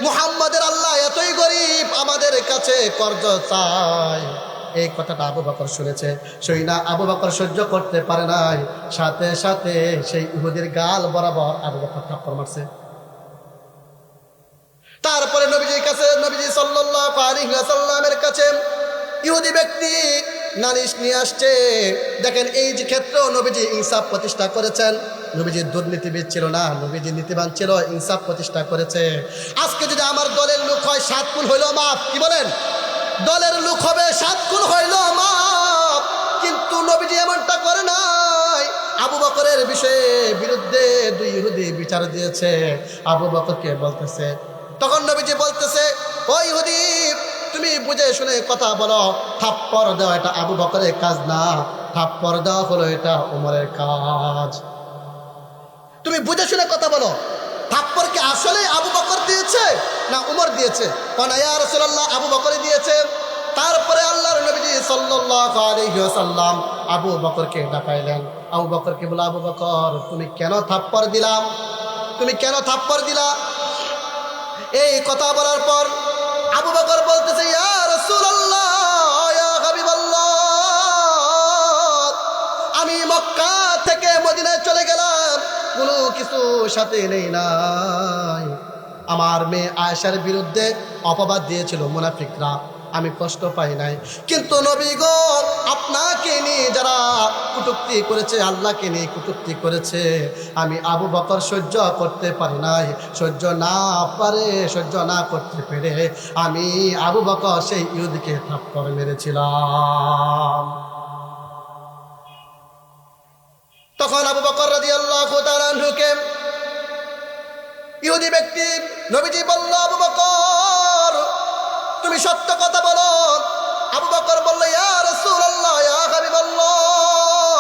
মুহাম্মাদের আল্লাহ এতই গরিব, আমাদের কাছে কর্জ চায়। এই কথাটা আবু বকর শুনেছে, শুই না আবু বকর সহ্য করতে পারে নাই, সাথে সাথে সেই ইহুদির গাল বরাবর আবু বকর থাপ্পড় মারছে। তারপরে নবীজির কাছে, নবীজি সাল্লাল্লাহু আলাইহি ওয়াসাল্লামের কাছে ইহুদি ব্যক্তি নালিশ নিয়ে আসছে। দেখেন এই যে ক্ষেত্রেও নবীজি ইনসাফ প্রতিষ্ঠা করেছেন। নবীজি দুর্নীতিবিদ ছিল না, নবীজি নীতিবান ছিল, ইনসাফ প্রতিষ্ঠা করেছে। আজকে যদি আমার দলের লোক হয় 7 খুন হইল মাফ, কি বলেন? দলের লোক হবে 7 খুন হইল মাফ, কিন্তু নবীজি এমনটা করে নাই। আবু বকরের বিষয়ে বিরুদ্ধে 2 ইহুদি বিচার দিয়েছে, আবু বকরকে বলতেছে, তখন নবীজি বলতেছে, ও ইহুদি তুমি বুঝে শুনে কথা বলো, থাপ্পড় দেওয়া এটা আবু বকরের কাজ না, থাপ্পড় দেওয়া হলো এটা ওমরের কাজ। তুমি বুঝে শুনে কথা বলো, থাপ্পড় কি আসলে আবু বকর দিয়েছে না উমর দিয়েছে? কারণ ইয়া রাসূলুল্লাহ আবু বকরই দিয়েছে। তারপরে আল্লাহর নবীজি সাল্লাল্লাহু আলাইহি ওয়াসাল্লাম আবু বকরকে ডাকাইলেন। আবু বকরকে বলে, আবু বকর তুমি কেন থাপ্পড় দিলা, তুমি কেন থাপ্পড় দিলা? এই কথা বলার পর আবু বকর বলতেছে, ইয়া রাসূলুল্লাহ, ইয়া হাবিবাল্লাহ, আমি মক্কা থেকে মদিনায় চলে গেলাম, কোনো কিছু সাথে নেই নাই। আমার মেয়ে আয়েশার বিরুদ্ধে অপবাদ দিয়েছিল মুনাফিকরা, আমি কষ্ট পাই নাই। কিন্তু নবী গো, আপনাকে নিয়ে যারা কটূক্তি করেছে, আল্লাহকে নিয়ে কটূক্তি করেছে, আমি আবু বকর সহ্য করতে পারি নাই। সহ্য না করতে পেরে আমি আবু বকর সেই ইহুদিকে থাপ্পড় মেরেছিলাম। তখন আবু বকর রাদিয়াল্লাহু তাআলা আনহুকে ইহুদি ব্যক্তি নবীজি বলল, আবু বকর তুমি সত্য কথা বলো। আবু বকর বলল, ইয়া রাসূলুল্লাহ, ইয়া হাবিবাল্লাহ,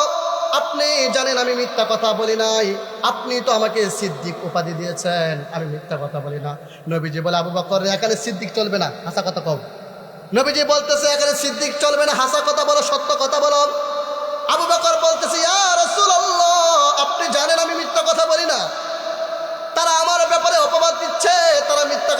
আপনি জানেন আমি মিথ্যা কথা বলি নাই, আপনি তো আমাকে সিদ্দিক উপাধি দিয়েছেন, আমি মিথ্যা কথা বলি না। নবীজি বলে, আবু বকর এখানে সিদ্দিক চলবে না, হাসা কথা কও। নবীজি বলতেছে, এখানে সিদ্দিক চলবে না, হাসা কথা বলো, সত্য কথা বলো। আবু বকর বলতেছে, ইয়া রাসূলুল্লাহ, আপনি জানেন আমি মিথ্যা কথা বলি না, তারা আমার ব্যাপারে অপবাদ দিচ্ছে, তারা মিথ্যা